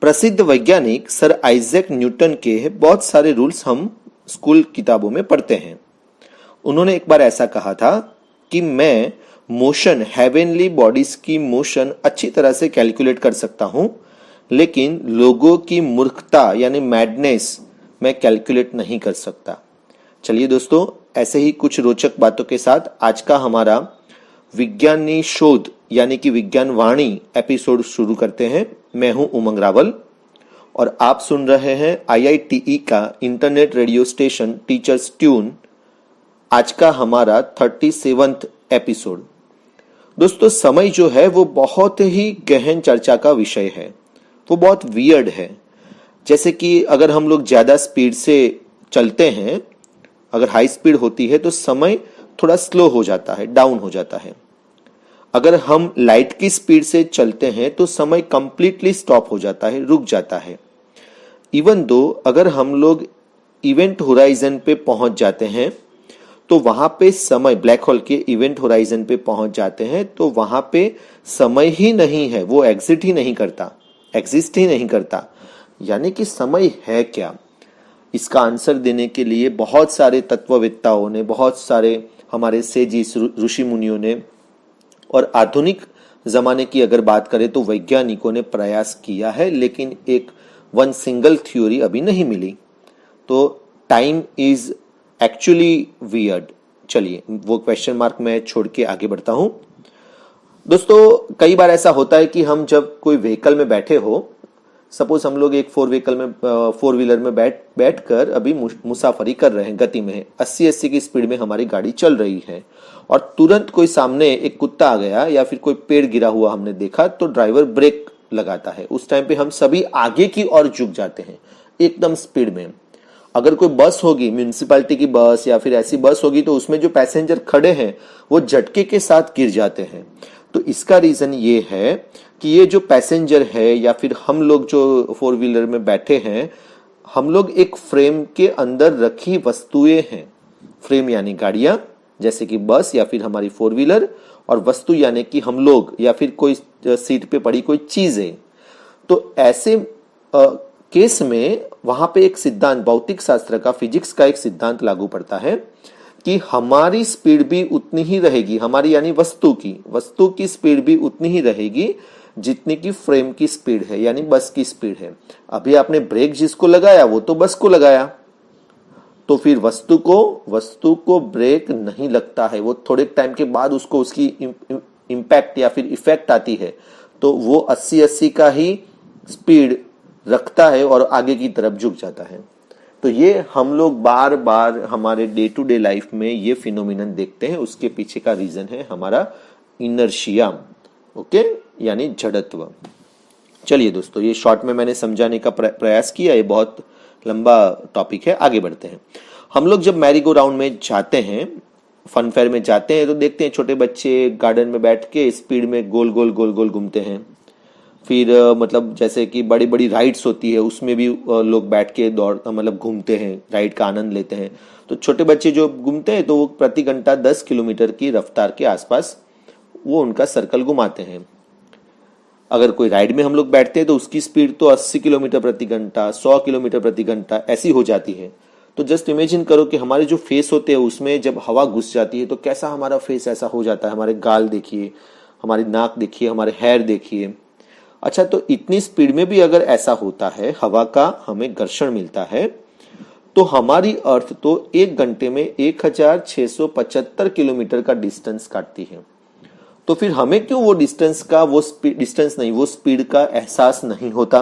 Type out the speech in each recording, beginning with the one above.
प्रसिद्ध वैज्ञानिक sir Isaac Newton के बहुत सारे रूल्स हम स्कूल किताबों में पढ़ते हैं। उन्होंने एक बार ऐसा कहा था कि मैं मोशन, हेवनली बॉडीज की मोशन अच्छी तरह से कैलकुलेट कर सकता हूं, लेकिन लोगों की मूर्खता यानी मैडनेस मैं कैलकुलेट नहीं कर सकता। चलिए दोस्तों, ऐसे ही कुछ रोचक बातों के साथ आज का हमारा विज्ञानी शोध यानी कि विज्ञान वाणी एपिसोड शुरू करते हैं। मैं हूं उमंग रावल और आप सुन रहे हैं IITE का internet radio station teachers tune. आज का हमारा 37वां एपिसोड। दोस्तों, समय जो है वो बहुत ही गहन चर्चा का विषय है, वो बहुत वियर्ड है। जैसे कि अगर हम लोग ज्यादा स्पीड से चलते हैं, अगर हाई स्पीड होती है तो समय थोड़ा स्लो हो जाता है, डाउन हो जाता है। अगर हम लाइट की स्पीड से चलते हैं तो समय कंप्लीटली स्टॉप हो जाता है, रुक जाता है। इवन दो अगर हम लोग इवेंट होराइजन पे पहुंच जाते हैं तो वहां पे समय, ब्लैक होल के इवेंट होराइजन पे पहुंच जाते हैं तो वहां पे समय ही नहीं है, वो एग्जिस्ट ही नहीं करता। यानी कि समय है क्या? इसका आंसर देने के लिए बहुत सारे तत्ववेत्ताओं ने, बहुत सारे हमारे सेजी ऋषि मुनियों ने और आधुनिक जमाने की अगर बात करें तो वैज्ञानिकों ने प्रयास किया है, लेकिन एक वन सिंगल थ्योरी अभी नहीं मिली। तो टाइम इज एक्चुअली वियर्ड। चलिए, वो क्वेश्चन मार्क मैं छोड़ के आगे बढ़ता हूं। दोस्तों, कई बार ऐसा होता है कि हम जब कोई व्हीकल में बैठे हो, सपोज हम लोग एक फोर व्हीलर में बैठ कर अभी मुसाफरी कर रहे हैं, गति में है, 80 की स्पीड में हमारी गाड़ी चल रही है और तुरंत कोई सामने एक कुत्ता आ गया या फिर कोई पेड़ गिरा हुआ हमने देखा तो ड्राइवर ब्रेक लगाता है। उस टाइम पे हम सभी आगे की ओर झुक जाते हैं एकदम स्पीड में। अगर कोई बस होगी, म्यूनिसिपैलिटी की बस या फिर ऐसी बस होगी, तो उसमें जो पैसेंजर खड़े हैं वो झटके के साथ गिर जाते हैं। तो इसका रीजन ये है कि ये जो पैसेंजर है या फिर हम लोग जो फोर व्हीलर में बैठे हैं, हम लोग एक फ्रेम के अंदर रखी वस्तुएं हैं। फ्रेम यानी गाड़ियां, जैसे कि बस या फिर हमारी फोर व्हीलर, और वस्तु यानी कि हम लोग या फिर कोई सीट पे पड़ी कोई चीजें। तो ऐसे केस में वहां पे एक सिद्धांत, भौतिक शास्त्र का, फिजिक्स का एक सिद्धांत लागू पड़ता है कि हमारी स्पीड भी उतनी ही रहेगी, हमारी यानी वस्तु की स्पीड भी उतनी ही रहेगी जितनी की फ्रेम की स्पीड है, यानी बस की स्पीड है। अभी आपने ब्रेक जिसको लगाया वो तो बस को लगाया, तो फिर वस्तु को ब्रेक नहीं लगता है। वो थोड़े टाइम के बाद उसको उसकी इंपैक्ट या फिर इफेक्ट आती है, तो वो 80 का ही स्पीड रखता है और आगे की तरफ झुक जाता है। तो ये हम लोग बार बार हमारे डे टू डे लाइफ में ये फिनोमिनन देखते हैं। उसके पीछे का रीजन है हमारा इनर्शिया, ओके, यानी जड़त्व। चलिए दोस्तों, ये शॉर्ट में मैंने समझाने का प्रयास किया, ये बहुत लंबा टॉपिक है, आगे बढ़ते हैं। हम लोग जब मैरी गो राउंड में जाते हैं, फन फेयर में जाते हैं, तो देखते हैं छोटे बच्चे गार्डन में बैठ के स्पीड में गोल गोल घूमते हैं। फिर मतलब जैसे कि बड़ी बड़ी राइड्स होती है, उसमें भी लोग बैठ के मतलब घूमते हैं, राइड का आनंद लेते हैं। तो छोटे बच्चे जो घूमते हैं तो वो प्रति घंटा 10 किलोमीटर की रफ्तार के आसपास वो उनका सर्कल घुमाते हैं। अगर कोई राइड में हम लोग बैठते हैं तो उसकी स्पीड तो 80 किलोमीटर प्रति घंटा, 100 किलोमीटर प्रति घंटा ऐसी हो जाती है। तो जस्ट इमेजिन करो कि हमारे जो फेस होते हैं उसमें जब हवा घुस जाती है तो कैसा हमारा फेस ऐसा हो जाता है। हमारे गाल देखिए, हमारी नाक देखिए, हमारे हेयर देखिए। अच्छा, तो इतनी स्पीड में भी अगर ऐसा होता है, हवा का हमें घर्षण मिलता है, तो हमारी अर्थ तो 1 घंटे में 1675 किलोमीटर का डिस्टेंस काटती है। तो फिर हमें क्यों वो डिस्टेंस नहीं, वो स्पीड का एहसास नहीं होता?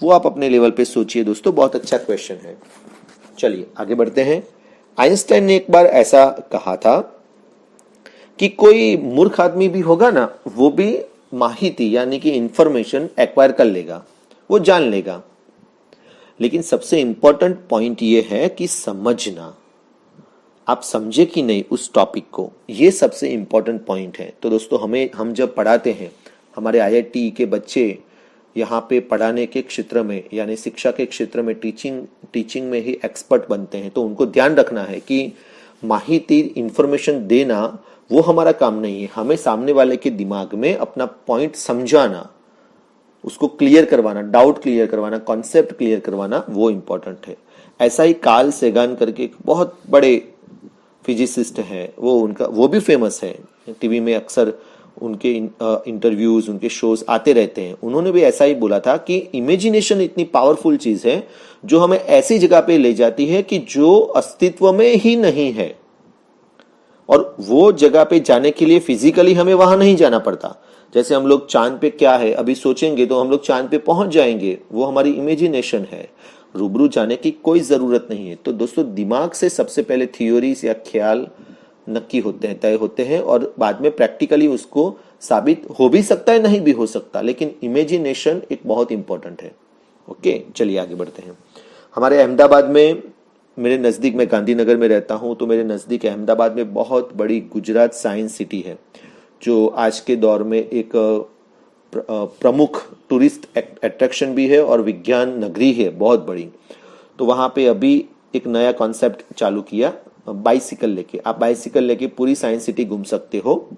वो आप अपने लेवल पे सोचिए दोस्तों, बहुत अच्छा क्वेश्चन है। चलिए आगे बढ़ते हैं। आइंस्टाइन ने एक बार ऐसा कहा था कि कोई मूर्ख आदमी भी होगा ना, वो भी माहिती यानी कि इंफॉर्मेशन एक्वायर कर लेगा, वो जान लेगा, लेकिन सबसे इंपॉर्टेंट पॉइंट ये है कि समझना, आप समझे कि नहीं उस टॉपिक को, ये सबसे इंपॉर्टेंट पॉइंट है। तो दोस्तों, हम जब पढ़ाते हैं, हमारे IIT के बच्चे यहाँ पे पढ़ाने के क्षेत्र में यानी शिक्षा के क्षेत्र में टीचिंग में ही एक्सपर्ट बनते हैं, तो उनको ध्यान रखना है कि माहिती, इंफॉर्मेशन देना वो हमारा काम नहीं है, हमें सामने वाले के दिमाग में अपना पॉइंट समझाना, उसको क्लियर करवाना, डाउट क्लियर करवाना, कॉन्सेप्ट क्लियर करवाना, वो इंपॉर्टेंट है। ऐसा ही कार्ल सेगान करके एक बहुत बड़े फिजिसिस्ट हैं, वो भी फेमस है, टीवी में अक्सर उनके इंटरव्यूज, उनके शोज आते रहते हैं। उन्होंने भी ऐसा ही बोला था कि इमेजिनेशन इतनी पावरफुल चीज है जो हमें ऐसी जगह पे ले जाती है कि जो अस्तित्व में ही नहीं है, और वो जगह पे जाने के लिए फिजिकली हमें वहां नहीं जाना पड़ता। जैसे हम लोग चांद पे क्या है अभी सोचेंगे तो हम लोग चांद पे पहुंच जाएंगे, वो हमारी इमेजिनेशन है, रूबरू जाने की कोई जरूरत नहीं है। तो दोस्तों, दिमाग से सबसे पहले थियोरीज या ख्याल नक्की होते हैं, तय होते हैं, और बाद में प्रैक्टिकली उसको साबित हो भी सकता है, नहीं भी हो सकता, लेकिन इमेजिनेशन एक बहुत इंपॉर्टेंट है। ओके, चलिए आगे बढ़ते हैं। हमारे अहमदाबाद में, मेरे नज़दीक, मैं गांधीनगर में रहता हूँ, तो मेरे नज़दीक अहमदाबाद में बहुत बड़ी गुजरात साइंस सिटी है, जो आज के दौर में एक प्रमुख टूरिस्ट अट्रैक्शन भी है और विज्ञान नगरी है बहुत बड़ी। तो वहाँ पे अभी एक नया कॉन्सेप्ट चालू किया, बाइसिकल लेके। आप बाइसिकल लेके पूरी साइंस सिटी घूम सकते हो।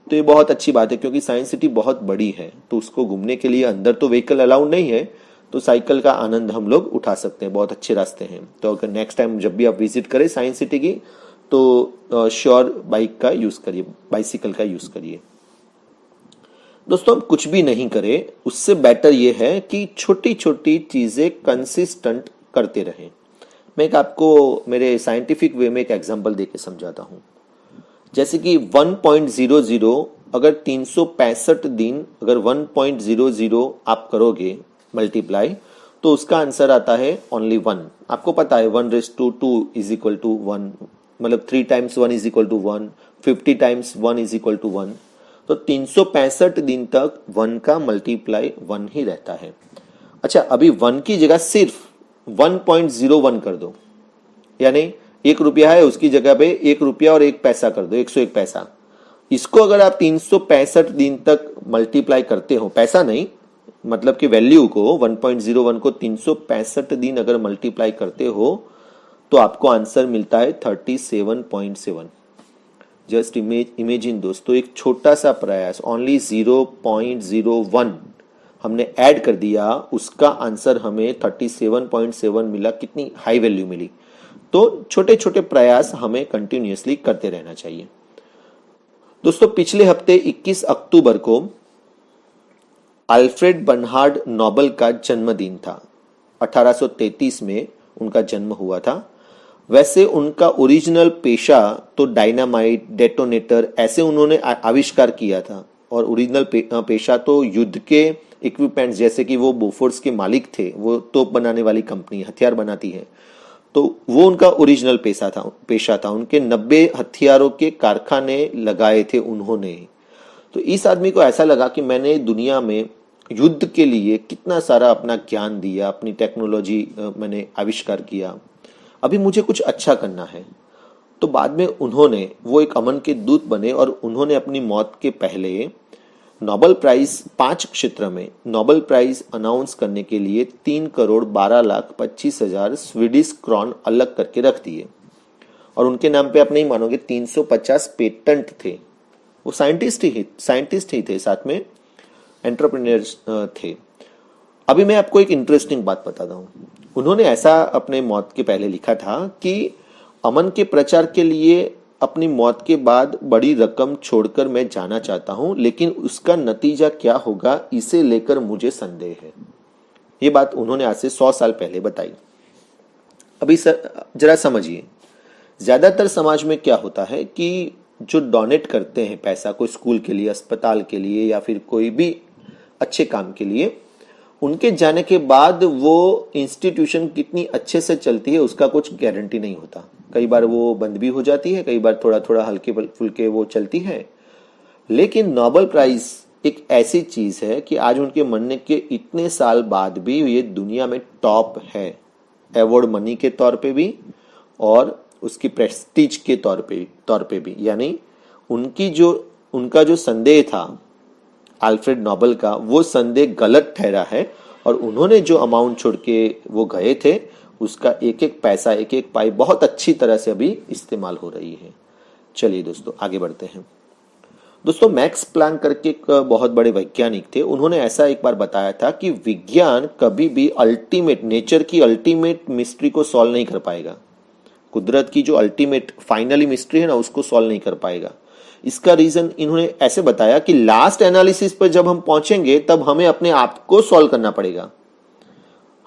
तो ये बहुत अच्छी बात है, क्योंकि साइंस सिटी बहुत बड़ी है, तो उसको घूमने के लिए अंदर तो व्हीकल अलाउड नहीं है, तो साइकिल का आनंद हम लोग उठा सकते हैं, बहुत अच्छे रास्ते हैं। तो अगर नेक्स्ट टाइम जब भी आप विजिट करें साइंस सिटी की, तो श्योर बाइक का यूज करिए, बाइसिकल का यूज करिए। दोस्तों, हम कुछ भी नहीं करें, उससे बेटर ये है कि छोटी छोटी चीजें कंसिस्टेंट करते रहें। मैं एक आपको मेरे साइंटिफिक वे में एक एग्जांपल देके समझाता हूं। जैसे कि 1.00 अगर 365 दिन अगर 1.00 आप करोगे मल्टीप्लाई, तो उसका आंसर आता है ओनली 1। आपको पता है 1/2 इज इक्वल टू 1, मतलब 3 times 1 is equal to 1, 50 times 1 is equal to 1। तो 365 दिन तक 1 का मल्टीप्लाई 1 ही रहता है। अच्छा, अभी 1 की जगह सिर्फ 1.01 कर दो, यानी 1 रुपया है उसकी जगह पे 1 रुपया और 1 पैसा कर दो, 101 पैसा। इसको अगर आप 365 दिन तक मल्टीप्लाई करते हो, पैसा नहीं, मतलब कि वैल्यू को 1.01 को 365 दिन अगर मल्टीप्लाई करते हो, तो आपको आंसर मिलता है 37.7। जस्ट इमेजिन दोस्तों, एक छोटा सा प्रयास, ओनली 0.01 हमने ऐड कर दिया, उसका आंसर हमें 37.7 मिला। कितनी हाई वैल्यू मिली। तो छोटे छोटे प्रयास हमें कंटिन्यूअसली करते रहना चाहिए। दोस्तों, पिछले हफ्ते 21 अक्टूबर को अल्फ्रेड बर्नहार्ड नोबेल का जन्मदिन था। 1833 में उनका जन्म हुआ था। वैसे उनका ओरिजिनल पेशा तो डायनामाइट, डेटोनेटर ऐसे उन्होंने आविष्कार किया था, और ओरिजिनल पेशा तो युद्ध के इक्विपमेंट्स, जैसे कि वो बोफोर्स के मालिक थे, वो तोप बनाने वाली कंपनी हथियार बनाती है, तो वो उनका ओरिजिनल पेशा था। उनके 90 हथियारों के कारखाने लगाए थे उन्होंने। तो इस आदमी को ऐसा लगा कि मैंने दुनिया में युद्ध के लिए कितना सारा अपना ज्ञान दिया, अपनी टेक्नोलॉजी मैंने आविष्कार किया, अभी मुझे कुछ अच्छा करना है। तो बाद में उन्होंने, वो एक अमन के दूत बने, और उन्होंने अपनी मौत के पहले नोबेल प्राइज 5 क्षेत्र में नोबेल प्राइज अनाउंस करने के लिए 3,12,25,000 स्वीडिश क्रॉन अलग करके रख दिए। और उनके नाम पे आप नहीं मानोगे, 350 पेटेंट थे। वो साइंटिस्ट ही थे, साथ में एंटरप्रेन्योर्स थे। अभी मैं आपको एक इंटरेस्टिंग बात बताता हूँ। उन्होंने ऐसा अपने मौत के पहले लिखा था कि अमन के प्रचार के लिए अपनी मौत के बाद बड़ी रकम छोड़कर मैं जाना चाहता हूं, लेकिन उसका नतीजा क्या होगा इसे लेकर मुझे संदेह है। ये बात उन्होंने आज से 100 साल पहले बताई। अभी जरा समझिए, ज्यादातर समाज में क्या होता है कि जो डोनेट करते हैं पैसा, कोई स्कूल के लिए, अस्पताल के लिए, या फिर कोई भी अच्छे काम के लिए, उनके जाने के बाद वो इंस्टीट्यूशन कितनी अच्छे से चलती है उसका कुछ गारंटी नहीं होता। कई बार वो बंद भी हो जाती है, कई बार थोड़ा थोड़ा हल्के फुल्के वो चलती है। लेकिन नोबेल प्राइज एक ऐसी चीज है कि आज उनके मरने के इतने साल बाद भी ये दुनिया में टॉप है, अवार्ड मनी के तौर पे भी और उसकी प्रेस्टीज के तौर पे भी। यानी उनका जो संदेह था अल्फ्रेड नोबेल का, वो संदेह गलत ठहरा है, और उन्होंने जो अमाउंट छोड़ के वो गए थे, उसका एक एक पैसा, एक एक पाई बहुत अच्छी तरह से अभी इस्तेमाल हो रही है। चलिए दोस्तों, आगे बढ़ते हैं। दोस्तों मैक्स प्लैंक करके एक बहुत बड़े वैज्ञानिक थे। उन्होंने ऐसा एक बार बताया था कि विज्ञान कभी भी अल्टीमेट नेचर की अल्टीमेट मिस्ट्री को सॉल्व नहीं कर पाएगा। कुदरत की जो अल्टीमेट फाइनली मिस्ट्री है ना, उसको सॉल्व नहीं कर पाएगा। इसका रीजन इन्होंने ऐसे बताया कि लास्ट एनालिसिस पर जब हम पहुंचेंगे तब हमें अपने आप को सॉल्व करना पड़ेगा।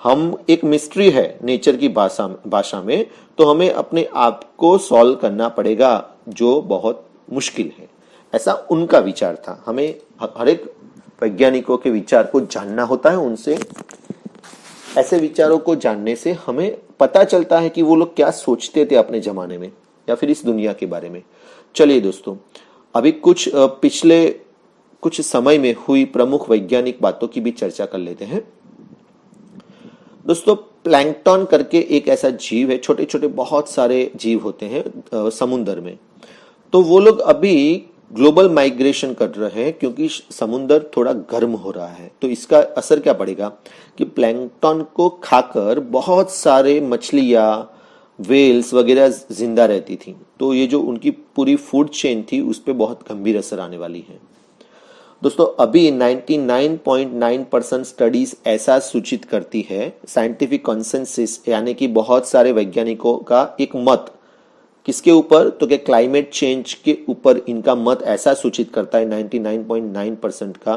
हम एक मिस्ट्री है नेचर की भाषा में, तो हमें अपने आप को सॉल्व करना पड़ेगा, जो बहुत मुश्किल है। ऐसा उनका विचार था। हमें हर एक वैज्ञानिकों के विचार को जानना होता है। उनसे ऐसे विचारों को जानने से हमें पता चलता है कि वो लोग क्या सोचते थे अपने जमाने में या फिर इस दुनिया के बारे में। चलिए दोस्तों, अभी पिछले कुछ समय में हुई प्रमुख वैज्ञानिक बातों की भी चर्चा कर लेते हैं। दोस्तों प्लैंकटन करके एक ऐसा जीव है, छोटे छोटे बहुत सारे जीव होते हैं समुद्र में। तो वो लोग अभी ग्लोबल माइग्रेशन कर रहे हैं क्योंकि समुद्र थोड़ा गर्म हो रहा है। तो इसका असर क्या पड़ेगा कि प्लैंकटन को खाकर बहुत सारे मछलियां, वेल्स वगैरह जिंदा रहती थी। तो ये जो उनकी पूरी फूड चेन थी उस पर बहुत गंभीर असर आने वाली है। दोस्तों अभी 99.9% स्टडीज ऐसा सूचित करती है, साइंटिफिक कंसेंसस यानी कि बहुत सारे वैज्ञानिकों का एक मत, किसके ऊपर, तो क्या क्लाइमेट चेंज के ऊपर इनका मत ऐसा सूचित करता है 99.9% का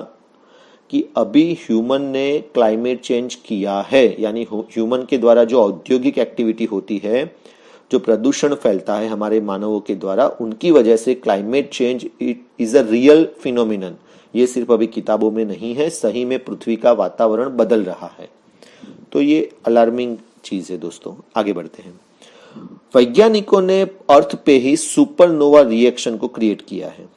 कि अभी ह्यूमन ने क्लाइमेट चेंज किया है। यानी ह्यूमन के द्वारा जो औद्योगिक एक्टिविटी होती है, जो प्रदूषण फैलता है हमारे मानवों के द्वारा, उनकी वजह से climate change is a real phenomenon. ये सिर्फ अभी किताबों में नहीं है, सही में पृथ्वी का वातावरण बदल रहा है। तो ये अलार्मिंग चीज है। दोस्तों आगे बढ़ते हैं। वैज्ञानिकों ने अर्थ पे ही सुपरनोवा रिएक्शन को क्रिएट किया है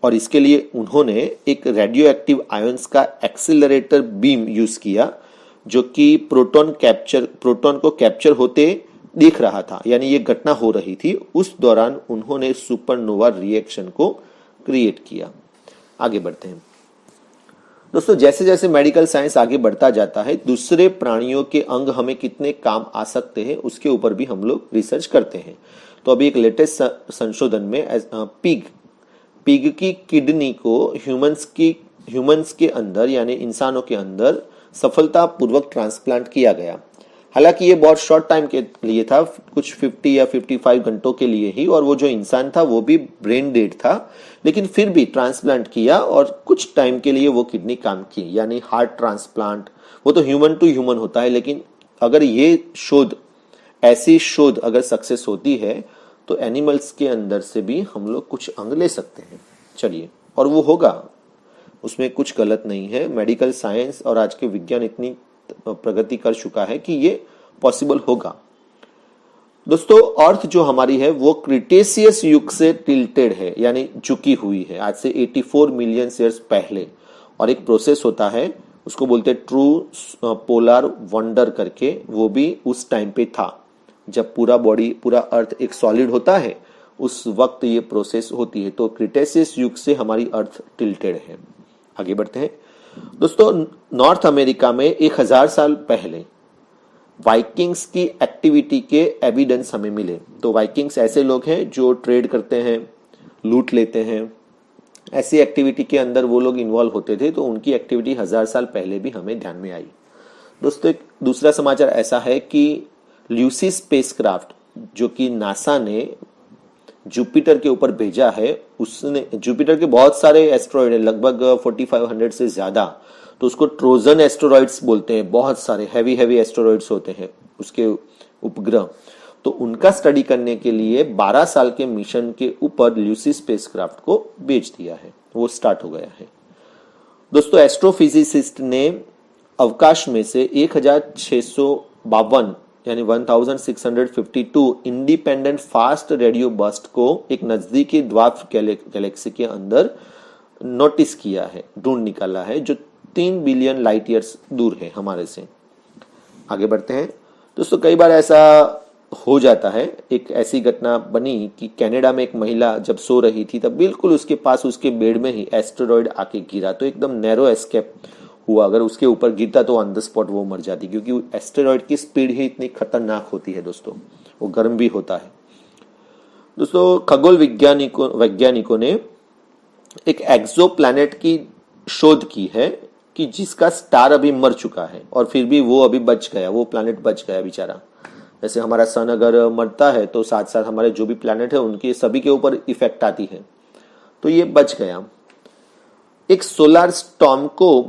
और इसके लिए उन्होंने एक रेडियो एक्टिव आयंस का एक्सीलरेटर बीम यूज किया, जो कि प्रोटॉन को कैप्चर होते दिख रहा था। यानी ये घटना हो रही थी, उस दौरान उन्होंने सुपरनोवा रिएक्शन को क्रिएट किया। आगे बढ़ते हैं। दोस्तों जैसे जैसे मेडिकल साइंस आगे बढ़ता जाता है, दूसरे प्राणियों के अंग हमें कितने काम आ सकते हैं उसके ऊपर भी हम लोग रिसर्च करते हैं। तो अभी एक लेटेस्ट संशोधन में पिग की किडनी को ह्यूमंस के अंदर यानी इंसानों के अंदर सफलतापूर्वक ट्रांसप्लांट किया गया। हालांकि ये बहुत शॉर्ट टाइम के लिए था, कुछ 50 या 55 घंटों के लिए ही, और वो जो इंसान था वो भी ब्रेन डेड था, लेकिन फिर भी ट्रांसप्लांट किया और कुछ टाइम के लिए वो किडनी काम की। यानी हार्ट ट्रांसप्लांट वो तो ह्यूमन टू ह्यूमन होता है, लेकिन अगर ये ऐसी शोध अगर सक्सेस होती है तो एनिमल्स के अंदर से भी हम लोग कुछ अंग ले सकते हैं। चलिए, और वो होगा, उसमें कुछ गलत नहीं है। मेडिकल साइंस और आज के विज्ञान इतनी प्रगति कर चुका है कि ये पॉसिबल होगा। दोस्तों अर्थ जो हमारी है वो क्रिटेशियस युग से टिल्टेड है, यानी झुकी हुई है, आज से 84 मिलियन ईयर्स पहले। और एक प्रोसेस होता है, उसको बोलते हैं ट्रू पोलर वंडर करके, वो भी उस टाइम पे था जब पूरा अर्थ एक सॉलिड होता है, उस वक्त ये प्रोसेस होती है। तो क्रिटेशियस युग से हमारी अर्थ टिल्टेड है। आगे बढ़ते हैं। दोस्तों नॉर्थ अमेरिका में 1000 साल पहले वाइकिंग्स की एक्टिविटी के एविडेंस हमें मिले। तो वाइकिंग्स ऐसे लोग हैं जो ट्रेड करते हैं, लूट लेते हैं, ऐसी एक्टिविटी के अंदर वो लोग इन्वॉल्व होते थे। तो उनकी एक्टिविटी 1000 साल पहले भी हमें ध्यान में आई। दोस्तों एक दूसरा समाचार ऐसा है कि ल्यूसी स्पेसक्राफ्ट जो कि नासा ने जुपिटर के ऊपर भेजा है, उसने जुपिटर के बहुत सारे एस्ट्रॉइड है, लगभग 4500 से ज्यादा। तो उसको ट्रोजन एस्ट्रॉइड्स बोलते हैं। बहुत सारे हैवी एस्ट्रॉइड्स होते हैं उसके उपग्रह। तो उनका स्टडी करने के लिए 12 साल के मिशन के ऊपर ल्यूसी स्पेसक्राफ्ट को भेज दिया है, वो स्टार्ट हो गया है। दोस्तों एस्ट्रोफिजिसिस्ट ने अवकाश में से 1652 यानी 1652 इंडिपेंडेंट फास्ट रेडियो बर्स्ट को एक नजदीकी ड्वार्फ गैलेक्सी के अंदर नोटिस किया है, ढूंढ निकाला है, जो 3 बिलियन लाइट ईयर्स दूर है हमारे से। आगे बढ़ते हैं। दोस्तों कई बार ऐसा हो जाता है, एक ऐसी घटना बनी कि कनाडा में एक महिला जब सो रही थी तब बिल्कुल उसके पास उसके बेड में ही एस्टेरॉइड आके गिरा। तो एकदम नैरो एस्केप हुआ। अगर उसके ऊपर गिरता तो ऑन द स्पॉट वो मर जाती, क्योंकि एस्टेरॉइड की स्पीड ही इतनी खतरनाक होती है दोस्तों, वो गर्म भी होता है। दोस्तों खगोल वैज्ञानिकों ने एक एक्सो प्लैनेट की शोध की है कि जिसका स्टार अभी मर चुका है और फिर भी वो अभी बच गया, वो प्लैनेट बच गया बेचारा। जैसे हमारा सन अगर मरता है तो साथ साथ हमारे जो भी प्लैनेट है उनके सभी के ऊपर इफेक्ट आती है, तो ये बच गया। एक सोलर स्टॉर्म को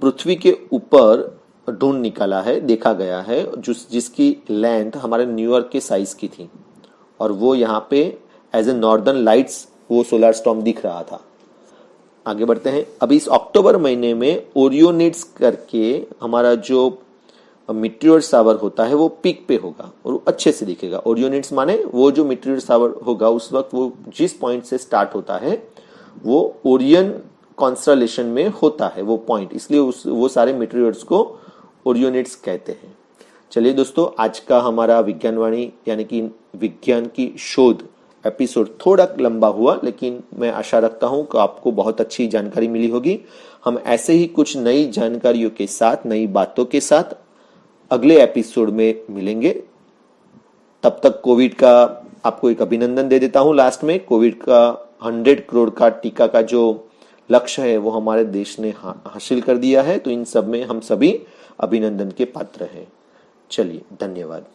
पृथ्वी के ऊपर ढूंढ निकाला है, देखा गया है, जिसकी लेंथ हमारे न्यूयॉर्क के साइज की थी और वो यहाँ पे एज ए नॉर्दर्न लाइट्स वो सोलर स्टॉर्म दिख रहा था। आगे बढ़ते हैं। अभी इस अक्टूबर महीने में ओरियोनिड्स करके हमारा जो मीटियोर शावर होता है वो पीक पे होगा और वो अच्छे से दिखेगा। ओरियोनिड्स माने वो जो मीटियोर शावर होगा उस वक्त वो जिस पॉइंट से स्टार्ट होता है वो ओरियन कॉन्स्टलेशन में होता है वो पॉइंट, इसलिए वो सारे मीटियोर्स को ओरियोनिड्स कहते हैं। चलिए दोस्तों, आज का हमारा विज्ञानवाणी यानी कि विज्ञान की शोध एपिसोड थोड़ा लंबा हुआ, लेकिन मैं आशा रखता हूं कि आपको बहुत अच्छी जानकारी मिली होगी। हम ऐसे ही कुछ नई जानकारियों के साथ, नई बातों के साथ अगले एपिसोड में मिलेंगे। तब तक कोविड का आपको एक अभिनंदन दे देता हूं लास्ट में। कोविड का 100 करोड़ का टीका का जो लक्ष्य है वो हमारे देश ने हासिल कर दिया है, तो इन सब में हम सभी अभिनंदन के पात्र हैं। चलिए, धन्यवाद।